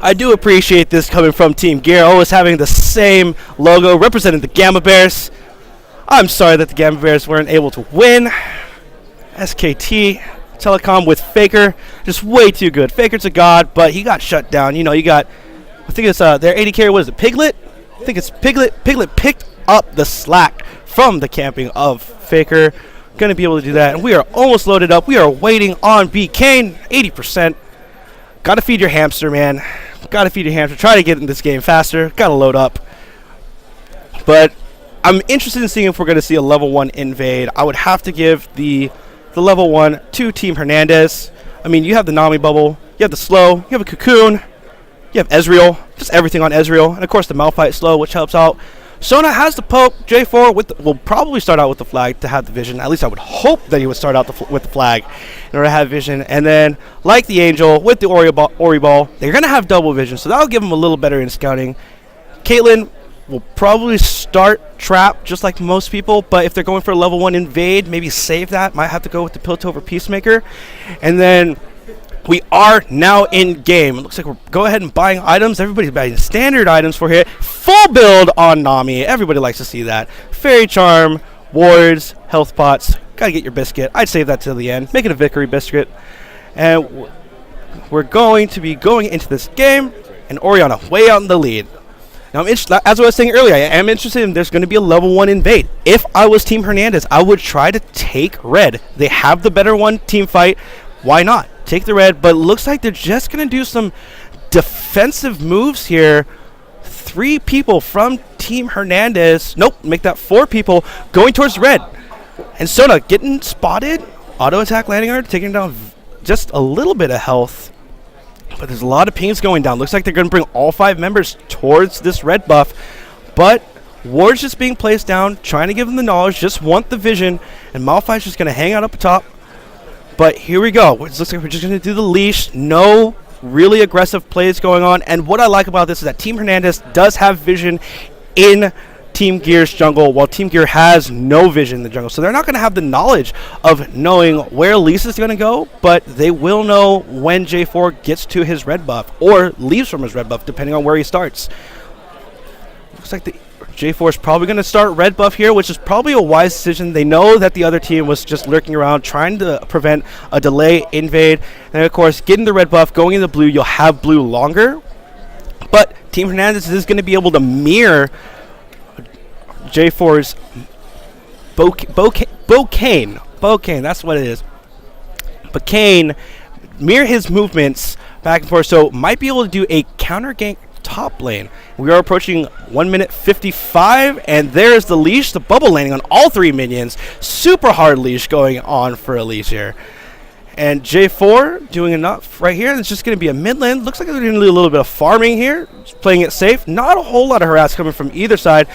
I do appreciate this coming from Team Gear, always having the same logo representing the Gamma Bears. I'm sorry that the Gamma Bears weren't able to win. SKT Telecom with Faker, just way too good. Faker's a god, but he got shut down. You know, you got, I think it's their AD carry, what is it, Piglet? I think it's Piglet. Piglet picked up the slack from the camping of Faker. Going to be able to do that, and we are almost loaded up. We are waiting on Bakane, 80%. Got to feed your hamster, man. Got to feed your hamster. Try to get in this game faster. Got to load up. But I'm interested in seeing if we're going to see a level 1 invade. I would have to give the level 1 to Team Hernandez. I mean, you have the Nami bubble, you have the slow, you have a cocoon, you have Ezreal, just everything on Ezreal, and of course the Malphite slow, which helps out. Sona has the poke. J4 will probably start out with the flag to have the vision. At least I would hope that he would start out with the flag in order to have vision. And then, like the Angel with the Ori ball, they're going to have double vision, so that'll give them a little better in scouting. Caitlyn will probably start trap just like most people, but if they're going for a level 1 invade, maybe save that. Might have to go with the Piltover Peacemaker. And then we are now in game. It looks like we're go ahead and buying items. Everybody's buying standard items for here. Full build on Nami. Everybody likes to see that. Fairy Charm, wards, health pots. Gotta get your biscuit. I'd save that till the end. Make it a victory biscuit. And we're going to be going into this game, and Orianna way out in the lead. Now, as I was saying earlier, I am interested in there's going to be a level 1 invade. If I was Team Hernandez, I would try to take red. They have the better one team fight. Why not? Take the red, but it looks like they're just going to do some defensive moves here. 3 people from Team Hernandez. Nope, make that 4 people going towards red. And Sona getting spotted. Auto attack landing her, taking down just a little bit of health. But there's a lot of pings going down. Looks like they're going to bring all 5 members towards this red buff. But wards just being placed down, trying to give them the knowledge, just want the vision. And Malphite's just going to hang out up top. But here we go. It looks like we're just going to do the leash. No really aggressive plays going on. And what I like about this is that Team Hernandez does have vision in Team Gear's jungle, while Team Gear has no vision in the jungle. So they're not going to have the knowledge of knowing where Lisa's going to go, but they will know when J4 gets to his red buff or leaves from his red buff, depending on where he starts. Looks like the J4 is probably going to start red buff here, which is probably a wise decision. They know that the other team was just lurking around, trying to prevent a delay invade. And of course, getting the red buff, going into blue, you'll have blue longer. But Team Hernandez is going to be able to mirror J4's Bakane, that's what it is. Bakane, mirror his movements back and forth, so might be able to do a counter gank top lane. We are approaching 1 minute 55, and there's the leash, the bubble landing on all 3 minions. Super hard leash going on for Elise here. And J4 doing enough right here. It's just going to be a mid lane. Looks like they're going to do a little bit of farming here, just playing it safe. Not a whole lot of harass coming from either side.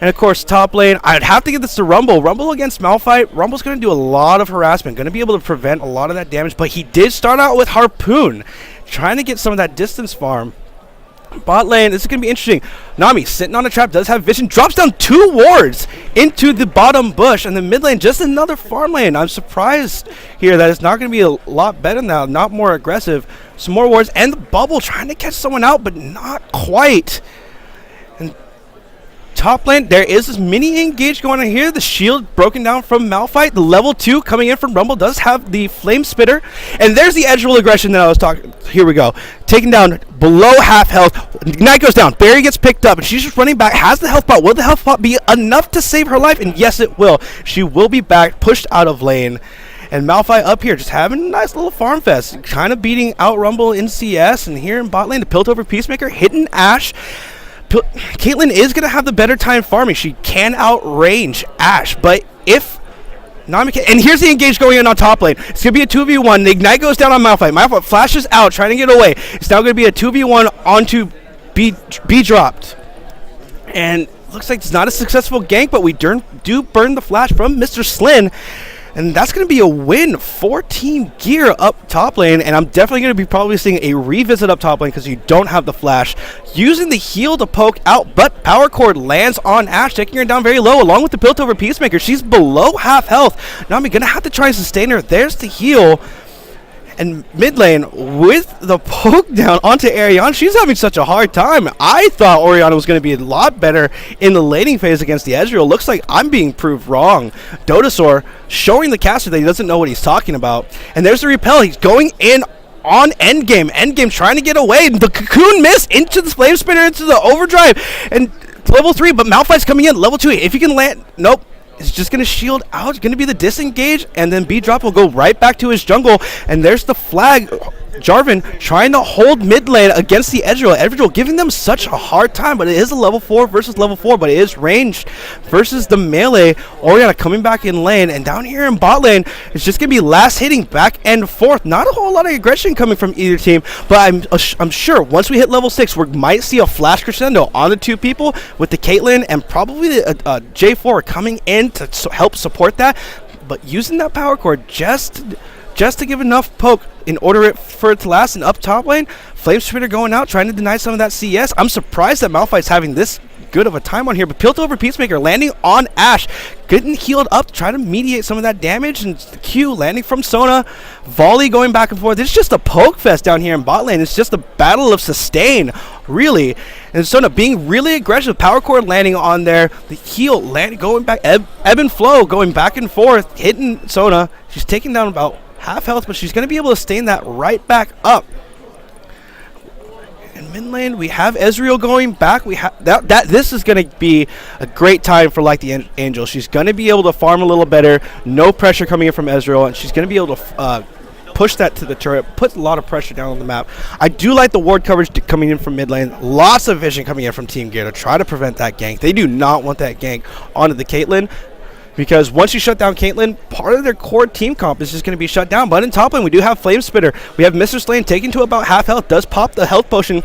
And of course, top lane, I'd have to give this to Rumble. Rumble against Malphite. Rumble's going to do a lot of harassment, going to be able to prevent a lot of that damage, but he did start out with Harpoon, trying to get some of that distance farm. Bot lane, this is going to be interesting. Nami sitting on a trap, does have vision, drops down 2 wards into the bottom bush, and the mid lane, just another farm lane. I'm surprised here that it's not going to be a lot better now, not more aggressive. Some more wards, and the bubble trying to catch someone out, but not quite. And top lane, there is this mini engage going on here. The shield broken down from Malphite. The level 2 coming in from Rumble does have the flame spitter. And there's the edge roll aggression that I was talking. Here we go. Taken down below half health. Ignite goes down. Barry gets picked up, and she's just running back. Has the health pot. Will the health pot be enough to save her life? And yes, it will. She will be back, pushed out of lane. And Malphite up here just having a nice little farm fest. Kind of beating out Rumble in CS. And here in bot lane, the Piltover Peacemaker hitting Ashe. Caitlyn is going to have the better time farming. She can outrange Ashe, but if Nami can, and here's the engage going on top lane. It's going to be a 2v1. The ignite goes down on Malphite. Malphite flashes out, trying to get away. It's now going to be a 2v1 onto B dropped. And looks like it's not a successful gank, but we do burn the flash from Mr. Slin. And that's going to be a win for Team Gear up top lane. And I'm definitely going to be probably seeing a revisit up top lane because you don't have the flash. Using the heal to poke out, but Power Cord lands on Ashe, taking her down very low along with the Piltover Peacemaker. She's below half health. Nami going to have to try and sustain her. There's the heal. And mid lane with the poke down onto Ariana. She's having such a hard time. I thought Oriana was going to be a lot better in the laning phase against the Ezreal. Looks like I'm being proved wrong. Dotasaur showing the caster that he doesn't know what he's talking about. And there's the repel. He's going in on endgame. Endgame trying to get away. The cocoon missed into the flame spinner, into the overdrive. And level 3, but Malphite's coming in. Level 2. If you can land... Nope. It's just going to shield out. It's going to be the disengage, and then B-Drop will go right back to his jungle. And there's the flag. Jarvan trying to hold mid lane against the Ezreal. Ezreal giving them such a hard time, but it is a level 4 versus level 4, but it is ranged versus the melee. Oriana coming back in lane, and down here in bot lane, it's just going to be last hitting back and forth. Not a whole lot of aggression coming from either team, but I'm sure once we hit level 6, we might see a flash crescendo on the two people with the Caitlyn and probably the J4 coming in to help support that, but using that power cord just to give enough poke in order for it to last. And up top lane, Flame Spitter going out, trying to deny some of that CS. I'm surprised that Malphite's having this good of a time on here, but Piltover Peacemaker landing on Ashe, getting healed up to try to mediate some of that damage, and the Q landing from Sona. Volley going back and forth. It's just a poke fest down here in bot lane. It's just a battle of sustain, really. And Sona being really aggressive. Power cord landing on there. The heal landing, going back. Ebb and flow going back and forth, hitting Sona. She's taking down about half health, but she's going to be able to stain that right back up. In mid lane, we have Ezreal going back. We have that. This is going to be a great time for like the Angel. She's going to be able to farm a little better. No pressure coming in from Ezreal, and she's going to be able to push that to the turret, put a lot of pressure down on the map. I do like the ward coverage coming in from mid lane. Lots of vision coming in from Team Gear to try to prevent that gank. They do not want that gank onto the Caitlyn, because once you shut down Caitlyn, part of their core team comp is just going to be shut down. But in top lane, we do have Flame Spitter. We have Mr. Slane taking to about half health, does pop the health potion.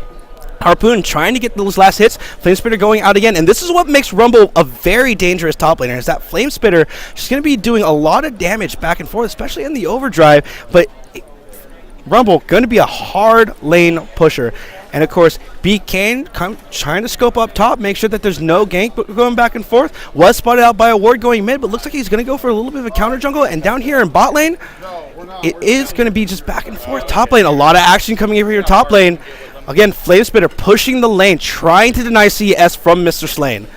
Harpoon trying to get those last hits. Flame Spitter going out again. And this is what makes Rumble a very dangerous top laner, is that Flame Spitter, she's going to be doing a lot of damage back and forth, especially in the overdrive. But Rumble going to be a hard lane pusher. And of course, Bakane trying to scope up top, make sure that there's no gank going back and forth. Was spotted out by a ward going mid, but looks like he's going to go for a little bit of a counter jungle. And down here in bot lane, it is going to be just back and forth. Top lane, a lot of action coming over here top lane. Again, Flame Spitter pushing the lane, trying to deny CS from Mr. Slane.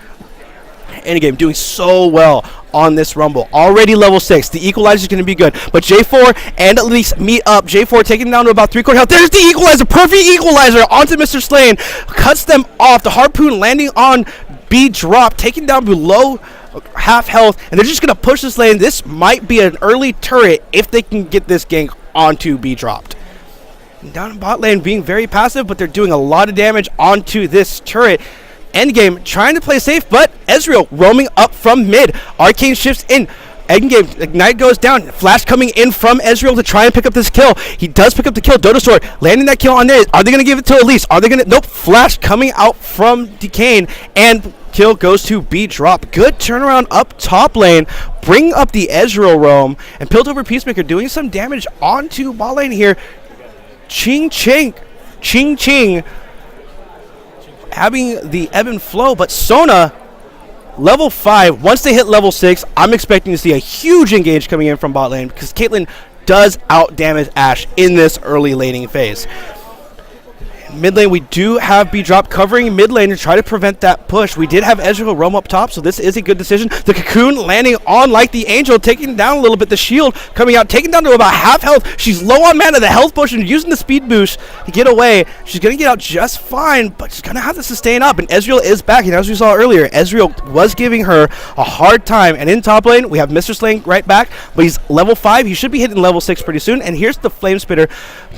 Endgame doing so well on this Rumble. Already level 6. The equalizer is going to be good. But J4 and at least meet up. J4 taking down to about 3/4 health. There's the equalizer. Perfect equalizer onto Mr. Slane. Cuts them off. The Harpoon landing on B drop. Taking down below half health. And they're just going to push this lane. This might be an early turret if they can get this gank onto B dropped. And down in bot lane being very passive, but they're doing a lot of damage onto this turret. Endgame trying to play safe, but Ezreal roaming up from mid. Arcane shifts in. Endgame, Ignite goes down. Flash coming in from Ezreal to try and pick up this kill. He does pick up the kill. Dotasaur landing that kill on there. Are they going to give it to Elise? Are they going to... Nope. Flash coming out from Decane, and kill goes to B drop. Good turnaround up top lane. Bring up the Ezreal roam, and Piltover Peacemaker doing some damage onto bot lane here. Ching Ching. Ching Ching. Having the ebb and flow, but Sona level 5. Once they hit level 6, I'm expecting to see a huge engage coming in from bot lane, because Caitlyn does out damage Ashe in this early laning phase. Mid lane, we do have B drop covering mid lane to try to prevent that push. We did have Ezreal roam up top, so this is a good decision. The cocoon landing on like the Angel, taking down a little bit. The shield coming out, taking down to about half health. She's low on mana. The health potion using the speed boost to get away. She's going to get out just fine, but she's going to have to sustain up. And Ezreal is back, and as we saw earlier, Ezreal was giving her a hard time. And in top lane, we have Mr. Slane right back, but he's level 5. He should be hitting level 6 pretty soon. And here's the Flame Spitter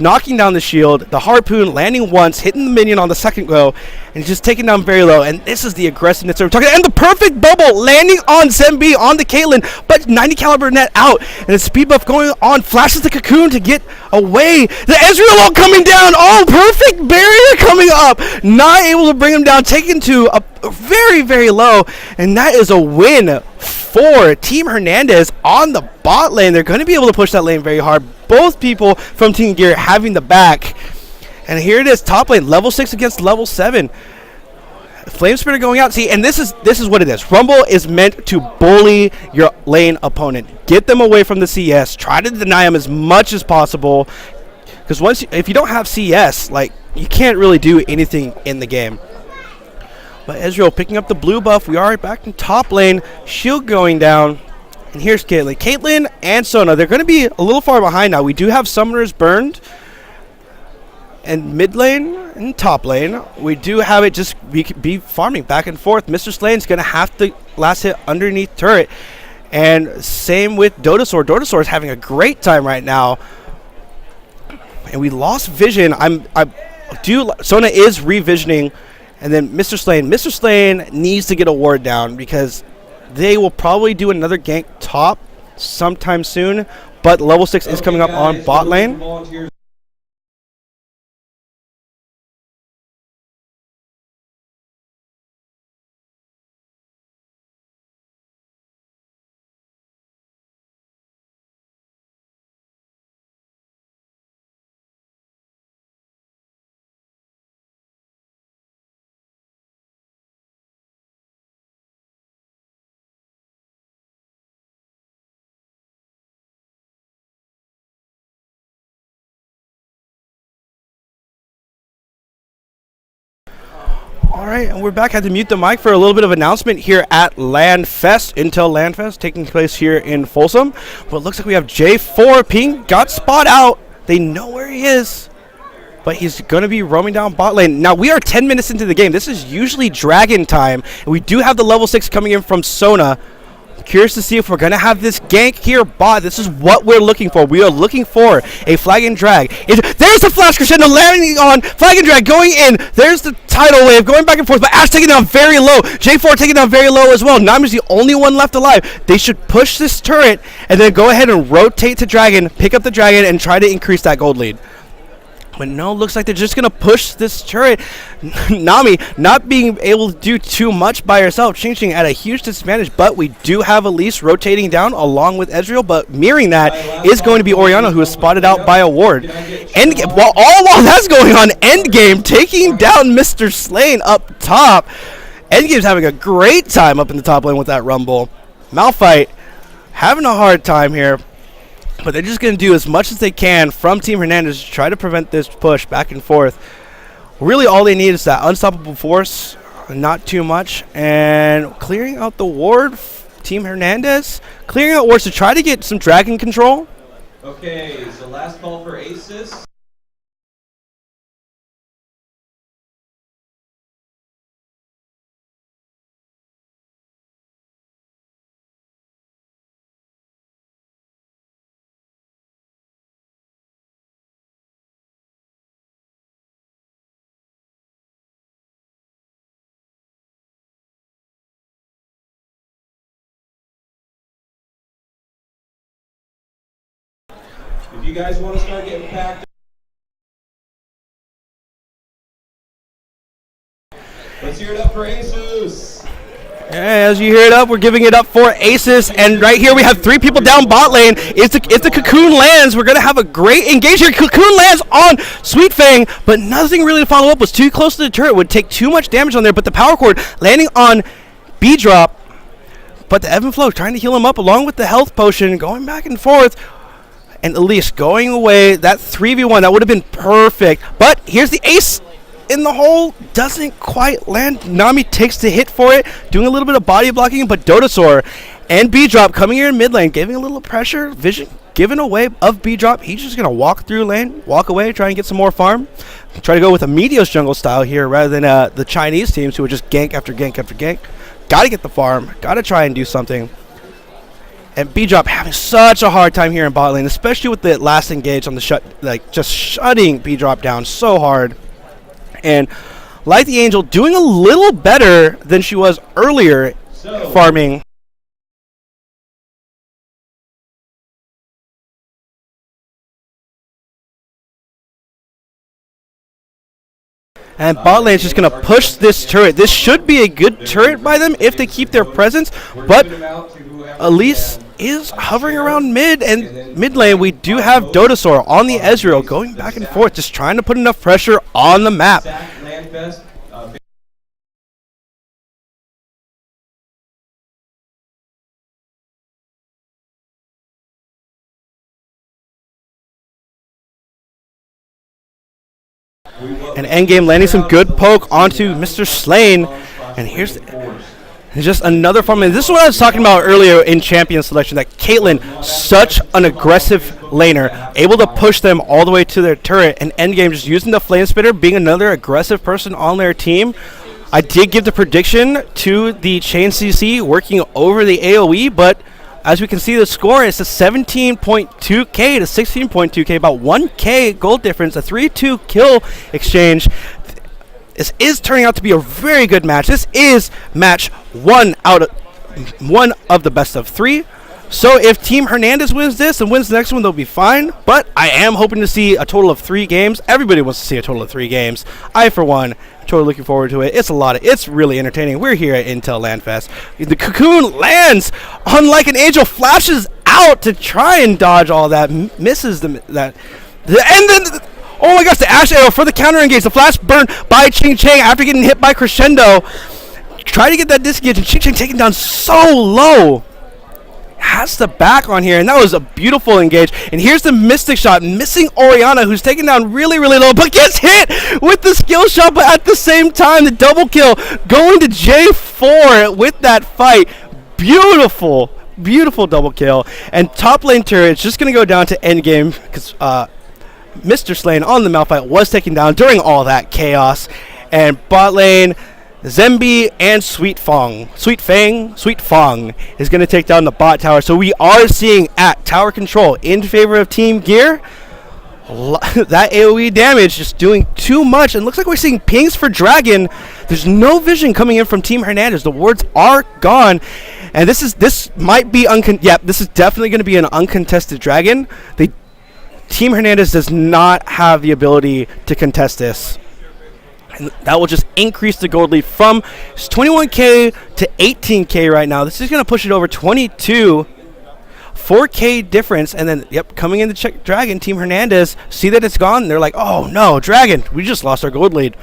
knocking down the shield. The Harpoon landing once, hitting the minion on the second go, and he's just taking down very low. And this is the aggressiveness we're talking about. And the perfect bubble landing on Zembi on the Caitlyn, but 90 caliber net out, and a speed buff going on. Flashes the cocoon to get away. The Ezreal all coming down. Oh, perfect barrier coming up. Not able to bring him down. Taken to a very, very low, and that is a win for Team Hernandez on the bot lane. They're going to be able to push that lane very hard. Both people from Team Gear having the back. And here it is, top lane, level 6 against level 7. Flame Spitter going out. See, and this is what it is. Rumble is meant to bully your lane opponent. Get them away from the CS. Try to deny them as much as possible. Because if you don't have CS, like, you can't really do anything in the game. But Ezreal picking up the blue buff. We are back in top lane. Shield going down. And here's Caitlyn. Caitlyn and Sona, they're going to be a little far behind now. We do have summoners burned. And mid lane and top lane, we do have it just be farming back and forth. Mr. Slane's going to have to last hit underneath turret. And same with Dotasaur. Dotasaur is having a great time right now. And we lost vision. Sona is revisioning. And then Mr. Slane needs to get a ward down because they will probably do another gank top sometime soon. But level 6 is coming up on bot lane. All right, and we're back. Had to mute the mic for a little bit of announcement here at Lanfest, Intel Lanfest, taking place here in Folsom. But it looks like we have J4. Ping got spot out. They know where he is, but he's going to be roaming down bot lane. Now, we are 10 minutes into the game. This is usually Dragon time, and we do have the level 6 coming in from Sona. Curious to see if we're going to have this gank here bot. This is what we're looking for. We are looking for a flag and drag. There's the flash crescendo landing on flag and drag going in. There's the tidal wave going back and forth, but Ash taking down very low. J4 taking down very low as well. Nami's the only one left alive. They should push this turret and then go ahead and rotate to dragon, pick up the dragon, and try to increase that gold lead. But no, looks like they're just going to push this turret. Nami not being able to do too much by herself. Ching at a huge disadvantage, but we do have Elise rotating down along with Ezreal, but mirroring that is going to be Orianna, who is spotted out by a ward. While that's going on, Endgame taking down Mr. Slane up top. Endgame's having a great time up in the top lane with that rumble. Malphite having a hard time here. But they're just going to do as much as they can from Team Hernandez to try to prevent this push back and forth. Really, all they need is that unstoppable force, not too much. And clearing out the ward, Team Hernandez, clearing out wards to try to get some dragon control. Okay, so last call for Aces. If you guys want to start getting packed, let's hear it up for Aces. Yeah, as you hear it up, we're giving it up for Aces, and right here we have 3 people down bot lane. If the Cocoon lands, we're going to have a great engage here. Cocoon lands on Sweet Fang, but nothing really to follow up. Was too close to the turret, would take too much damage on there, but the power cord landing on B-Drop, but the Ebb and Flow trying to heal him up along with the health potion, going back and forth. And Elise going away. That 3v1, that would have been perfect. But here's the ace in the hole. Doesn't quite land. Nami takes the hit for it. Doing a little bit of body blocking. But Dotasaur and B-Drop coming here in mid lane. Giving a little pressure. Vision given away of B-Drop. He's just going to walk through lane. Walk away. Try and get some more farm. Try to go with a Meteos jungle style here rather than the Chinese teams who would just gank after gank after gank. Got to get the farm. Got to try and do something. And B-Drop having such a hard time here in bot lane, especially with the last engage on the just shutting B-Drop down so hard. And Light the Angel doing a little better than she was earlier farming. And bot lane is just going to push this turret. This should be a good turret by them if they keep their presence. But Elise is hovering around mid, and mid lane we do have Dotasaur on the Ezreal going back and forth, just trying to put enough pressure on the map. And Endgame landing some good poke onto Mr. Slane. And here's just another farm. And this is what I was talking about earlier in champion selection, that Caitlyn, such an aggressive laner, able to push them all the way to their turret, and Endgame just using the Flame Spitter, being another aggressive person on their team. I did give the prediction to the Chain CC working over the AoE, but as we can see the score, it's a 17.2k to 16.2k, about 1k gold difference, a 3-2 kill exchange. This is turning out to be a very good match. This is match one of the best of 3. So if Team Hernandez wins this and wins the next one, they'll be fine. But I am hoping to see a total of 3 games. Everybody wants to see a total of 3 games. I, for one, totally looking forward to it. It's really entertaining. We're here at Intel Lanfest. The cocoon lands, unlike an angel, flashes out to try and dodge all that, misses and then, oh my gosh, the Ash Arrow for the counter engage. The flash burn by Ching Chang after getting hit by Crescendo. Try to get that disengage, and Ching Chang taken down so low. Has the back on here, and that was a beautiful engage. And here's the Mystic Shot, missing Oriana, who's taken down really, really low, but gets hit with the skill shot. But at the same time, the double kill going to J4 with that fight. Beautiful, beautiful double kill. And top lane turret is just going to go down to endgame because Mr. Slane on the Malphite was taken down during all that chaos. And bot lane, Zemby and Sweet Fang is going to take down the bot tower. So we are seeing at tower control in favor of Team Gear. That AoE damage just doing too much, and looks like we're seeing pings for Dragon. There's no vision coming in from Team Hernandez. The wards are gone, and this might be this is definitely going to be an uncontested Dragon. Team Hernandez does not have the ability to contest this. And that will just increase the gold lead from 21k to 18k right now. This is going to push it over 22. 4k difference. And then, coming in to check Dragon, Team Hernandez see that it's gone. They're like, oh no, Dragon, we just lost our gold lead.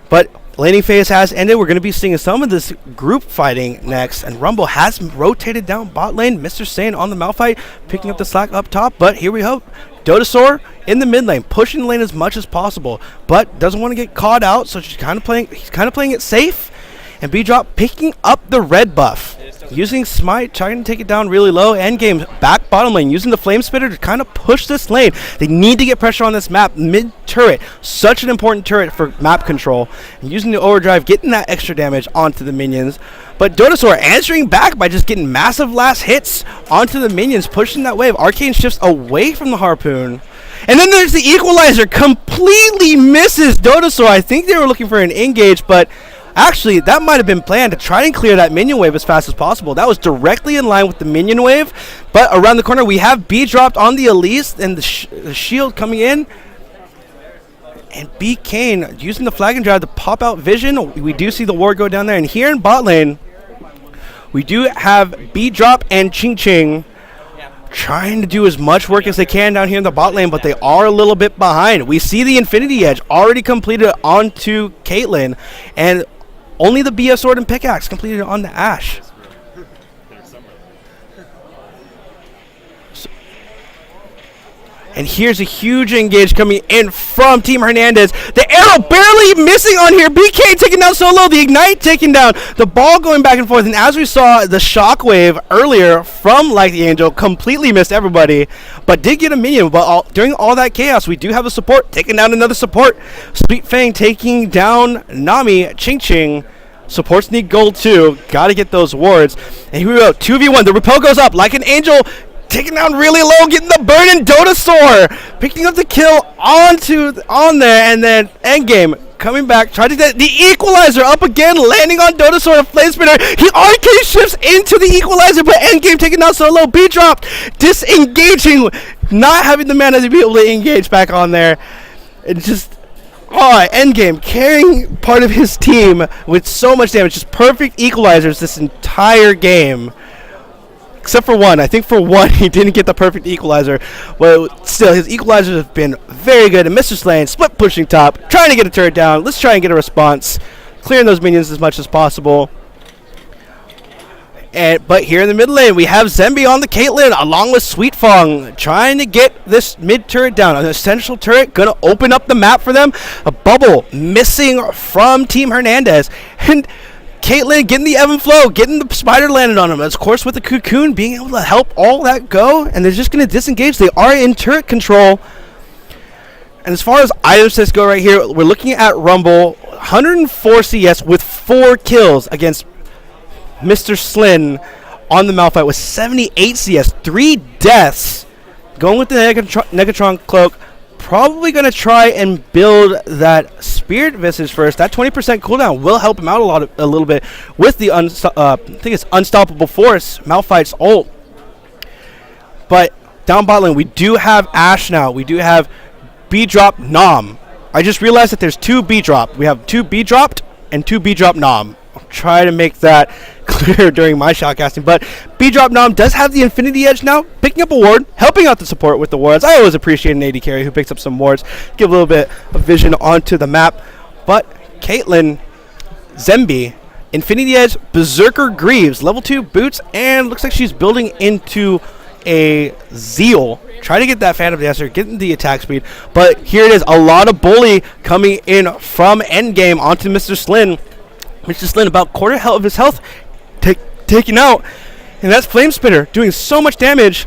But laning phase has ended. We're going to be seeing some of this group fighting next. And Rumble has rotated down bot lane. Mr. Sane on the Malphite, picking up the slack up top. But here we go. Dotasaur in the mid lane, pushing the lane as much as possible, but doesn't want to get caught out, so he's kind of playing it safe. And B-Drop picking up the red buff, using Smite, trying to take it down really low. Endgame back bottom lane, using the Flame Spitter to kind of push this lane. They need to get pressure on this map. Mid turret, such an important turret for map control. And using the overdrive, getting that extra damage onto the minions. But Dotasaur answering back by just getting massive last hits onto the minions, pushing that wave. Arcane shifts away from the Harpoon. And then there's the Equalizer, completely misses Dotasaur. I think they were looking for an engage, but actually, that might have been planned to try and clear that minion wave as fast as possible. That was directly in line with the minion wave. But around the corner, we have B dropped on the Elise and the shield coming in. And Bakane using the flag and drive to pop out vision. We do see the ward go down there. And here in bot lane, we do have B drop and Ching Ching trying to do as much work as they can down here in the bot lane, but they are a little bit behind. We see the Infinity Edge already completed onto Caitlyn, and only the BS Sword and Pickaxe completed on the Ashe. And here's a huge engage coming in from Team Hernandez. The arrow barely missing on here. BK taking down solo. The Ignite taking down. The ball going back and forth. And as we saw, the Shockwave earlier from Like the Angel completely missed everybody, but did get a minion. But during all that chaos, we do have a support taking down another support. Sweet Fang taking down Nami. Ching Ching. Supports need gold too. Got to get those wards. And here we go. 2v1. The repel goes up like an angel. Taking down really low, getting the burn in Dotasaur, picking up the kill on there, and then Endgame coming back, trying to get the Equalizer up again, landing on Dotasaur, a Flame Spinner. He RK shifts into the Equalizer, but Endgame taking down solo, B dropped, disengaging, not having the mana to be able to engage back on there. It just, Endgame carrying part of his team with so much damage, just perfect Equalizers this entire game. Except for one. I think for one he didn't get the perfect Equalizer. But still, his Equalizers have been very good. And Mr. Slane, split pushing top, trying to get a turret down. Let's try and get a response. Clearing those minions as much as possible. But here in the mid lane, we have Zemby on the Caitlyn, along with Sweet Fong, trying to get this mid turret down. An essential turret, going to open up the map for them. A bubble missing from Team Hernandez. And Caitlyn getting the ebb and flow, getting the spider landed on him. Of course, with the cocoon, being able to help all that go. And they're just going to disengage. They are in turret control. And as far as item sets go right here, we're looking at Rumble. 104 CS with 4 kills against Mr. Slin on the Malphite with 78 CS, 3 deaths. Going with the Negatron cloak, probably going to try and build that Spirit Visage first. That 20% cooldown will help him out a little bit with the I think it's Unstoppable Force, Malphite's ult. But down bot lane, we do have Ashe now. We do have B drop Nom. I just realized that there's 2 B drop. We have 2 B dropped and 2 B drop Nom. I'll try to make that clear during my shoutcasting. But B drop Nom does have the Infinity Edge now, picking up a ward, helping out the support with the wards. I always appreciate an AD carry who picks up some wards, give a little bit of vision onto the map. But Caitlyn, Zemby, Infinity Edge, Berserker Greaves, level 2 boots, and looks like she's building into a Zeal. Try to get that Phantom Dancer, getting the attack speed. But here it is, a lot of bully coming in from endgame onto Mr. Slin. Mr. Slin about quarter of his health taken out. And that's Flame Spitter doing so much damage.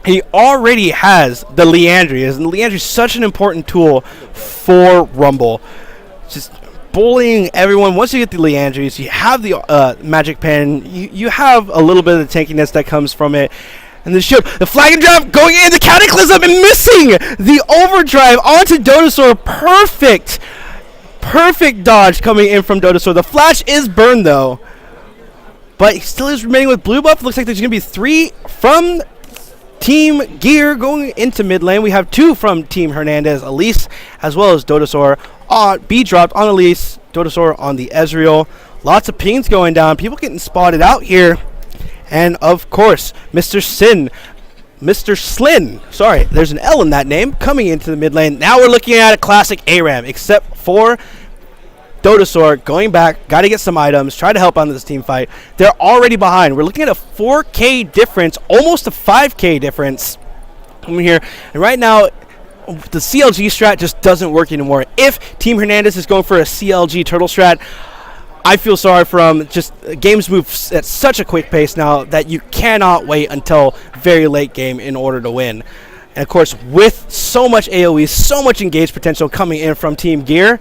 He already has the Liandry. And Liandry is such an important tool for Rumble. Just bullying everyone. Once you get the Liandrys, you have the Magic Pen. You have a little bit of the tankiness that comes from it. And the shield, the flag and drop going in, the Cataclysm and missing the overdrive onto Dodosaur. Perfect dodge coming in from Dodosaur. The flash is burned though, but he still is remaining with blue buff. Looks like there's going to be 3 from Team Gear going into mid lane. We have 2 from Team Hernandez, Elise, as well as Dodosaur. B dropped on Elise, Dodosaur on the Ezreal. Lots of pings going down. People getting spotted out here. And of course, Mr. Slin, sorry, there's an L in that name, coming into the mid lane. Now we're looking at a classic ARAM, except for Dodosaur going back, got to get some items, try to help on this team fight. They're already behind. We're looking at a 4K difference, almost a 5K difference coming here. And right now, the CLG strat just doesn't work anymore. If Team Hernandez is going for a CLG turtle strat, I feel sorry for him. Just games move at such a quick pace now that you cannot wait until very late game in order to win. And of course, with so much AoE, so much engaged potential coming in from Team Gear,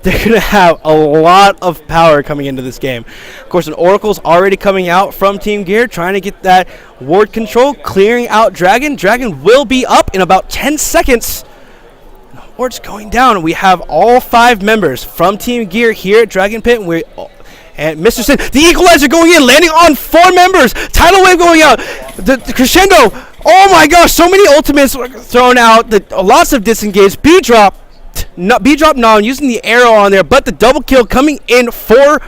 they're going to have a lot of power coming into this game. Of course, an Oracle's already coming out from Team Gear, trying to get that ward control, clearing out Dragon. Dragon will be up in about 10 seconds. Ward's going down. We have all 5 members from Team Gear here at Dragon Pit. And Mr. Sin, the Equalizer going in, landing on 4 members. Tidal Wave going out. The Crescendo. Oh my gosh, so many ultimates thrown out. Lots of disengaged. B drop Nom using the arrow on there, but the double kill coming in for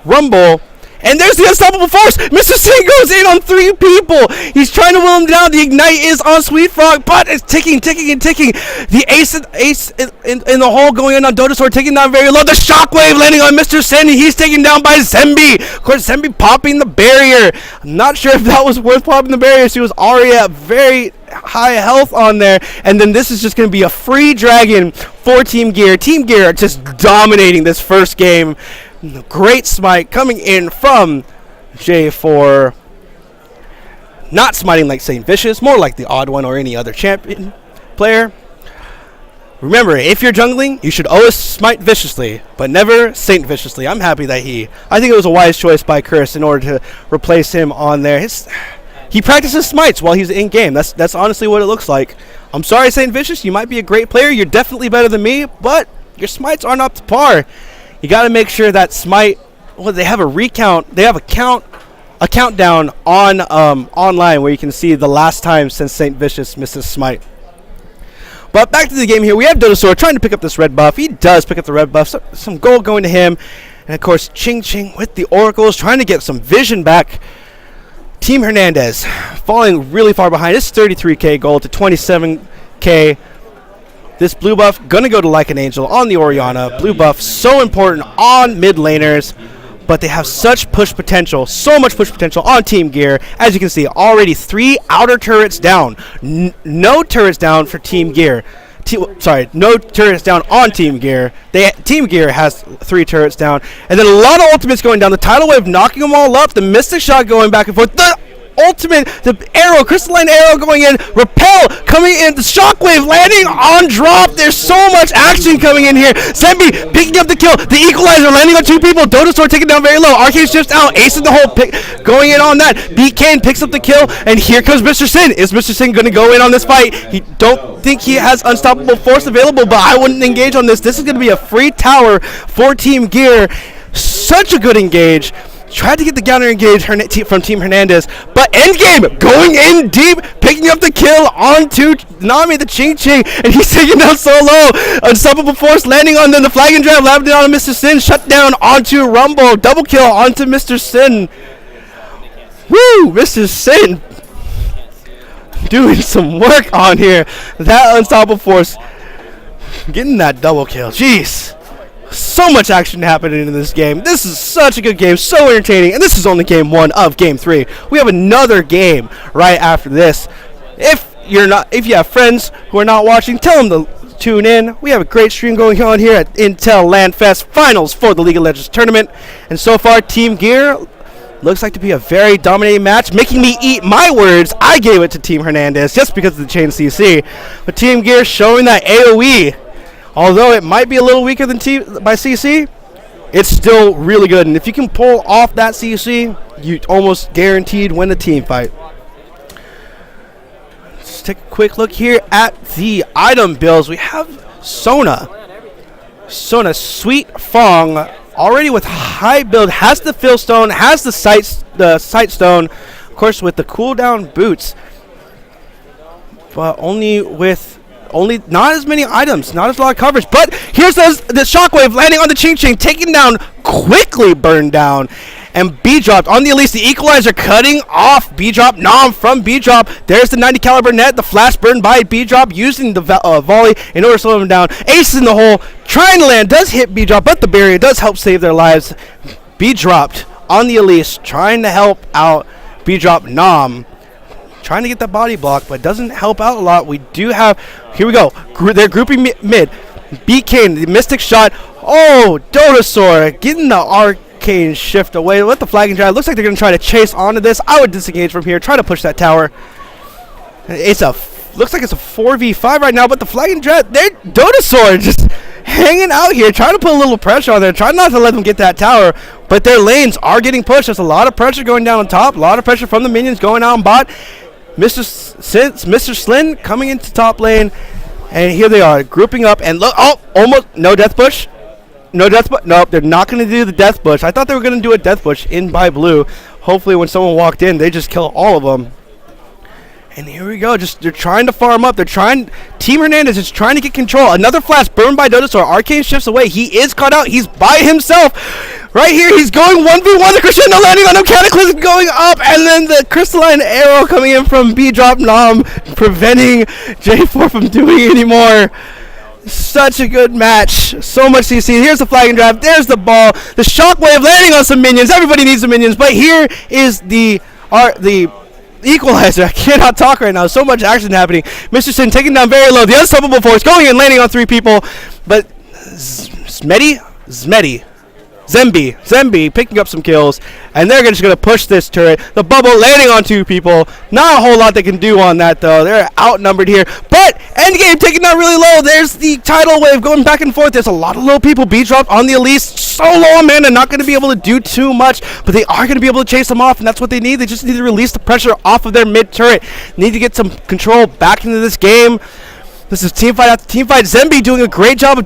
Rumble. And there's the Unstoppable Force. Mr. Sin goes in on 3 people. He's trying to will him down. The Ignite is on Sweet Frog, but it's ticking. The ace in the hole going in on Dodosaur, taking down very low. The Shockwave landing on Mr. Sin. He's taken down by Zemby. Of course, Zemby popping the barrier. I'm not sure if that was worth popping the barrier. She was already at very high health on there. And then this is just going to be a free dragon for Team Gear. Team Gear just dominating this first game. Great smite coming in from J4. Not smiting like Saint Vicious, more like the Odd One or any other champion player. Remember, if you're jungling, you should always smite viciously, but never Saint Viciously. I'm happy that I think it was a wise choice by Curse in order to replace him on there. He practices smites while he's in game. That's honestly what it looks like. I'm sorry, Saint Vicious, you might be a great player. You're definitely better than me, but your smites aren't up to par. You got to make sure that smite. Well, they have a recount. They have a countdown on online where you can see the last time since Saint Vicious misses smite. But back to the game here. We have Dodosaur trying to pick up this red buff. He does pick up the red buff. So, some gold going to him, and of course Ching with the oracles trying to get some vision back. Team Hernandez falling really far behind. It's 33k gold to 27k. This blue buff going to go to Like an Angel on the Orianna. Blue buff so important on mid laners. but they have such push potential, so much push potential on Team Gear. As you can see, already 3 outer turrets down. No turrets down for Team Gear. No turrets down on Team Gear. Team Gear has 3 turrets down. And then a lot of ultimates going down. The tidal wave knocking them all up. The mystic shot going back and forth. The ultimate, the arrow, crystalline arrow going in, repel coming in, the shockwave landing on drop. There's so much action coming in here. Zemby picking up the kill, the equalizer landing on 2 people, Dodosaur taking down very low, Arcane shifts out, acing the whole pick, going in on that. Bakane picks up the kill, and here comes Mr. Sin. Is Mr. Sin going to go in on this fight? He don't think he has unstoppable force available, but I wouldn't engage on this. This is going to be a free tower for Team Gear. Such a good engage. Tried to get the counter engage from Team Hernandez, but endgame going in deep, picking up the kill onto Nami the Ching Ching, and he's taking down so low. Unstoppable force landing on them. The flag and drive landing on Mr. Sin, shut down onto Rumble, double kill onto Mr. Sin. Woo, Mr. Sin doing some work on here. That unstoppable force getting that double kill. Jeez. So much action happening in this game. This is such a good game, so entertaining, and this is only game 1 of game 3. We have another game right after this. If you have friends who are not watching, tell them to tune in. We have a great stream going on here at Intel Lanfest Finals for the League of Legends tournament, and so far Team Gear looks like to be a very dominating match, making me eat my words. I gave it to Team Hernandez just because of the chain CC, but Team Gear showing that AoE, although it might be a little weaker than by CC, it's still really good. And if you can pull off that CC, you almost guaranteed win the team fight. Let's take a quick look here at the item builds. We have Sona, Sweet Fong, already with high build, has the fill stone, has the sight stone, of course with the cooldown boots, but only not as many items, not as a lot of coverage. But here's the shockwave landing on the Ching Ching, taken down, quickly burned down, and B-dropped on the Elise. The equalizer cutting off B-drop, Nom from B-drop. There's the 90 caliber net, the flash burn by B-drop, using the volley in order to slow him down. Ace in the hole, trying to land, does hit B-drop, but the barrier does help save their lives. B-dropped on the Elise, trying to help out B-drop Nom. Trying to get that body block, but doesn't help out a lot. We do have, here we go, they're grouping mid. Bakane, the mystic shot. Oh, Dodosaur getting the arcane shift away. Let the flag and drive. Looks like they're going to try to chase onto this. I would disengage from here, try to push that tower. Looks like it's a 4v5 right now, but the flag and drive, Dodosaur just hanging out here, trying to put a little pressure on there, trying not to let them get that tower, but their lanes are getting pushed. There's a lot of pressure going down on top, a lot of pressure from the minions going out on bot. Mr. Slin coming into top lane, and here they are grouping up, and look, oh, almost no death push. Nope, they're not going to do the death push. I thought they were going to do a death push in by blue. Hopefully when someone walked in, they just kill all of them. And here we go, they're trying to farm up. Team Hernandez is trying to get control. Another flash burned by Dodosaur. Arcane shifts away. He is caught out. He's by himself. Right here, he's going 1v1. The crescendo landing on him. Cataclysm going up. And then the crystalline arrow coming in from B-drop Nom, preventing J4 from doing anymore. Such a good match. So much CC. Here's the flag and drive. There's the ball. The shockwave landing on some minions. Everybody needs the minions. But here is the equalizer. I cannot talk right now. So much action happening. Mr. Sin taking down very low. The unstoppable force going and landing on 3 people. But Zemby picking up some kills, and they're just going to push this turret. The bubble landing on 2 people. Not a whole lot they can do on that, though. They're outnumbered here. But endgame taking down really low. There's the tidal wave going back and forth. There's a lot of low people. B-dropped on the Elise. So low on mana. Not going to be able to do too much, but they are going to be able to chase them off, and that's what they need. They just need to release the pressure off of their mid turret. Need to get some control back into this game. This is team fight after team fight. Zemby doing a great job of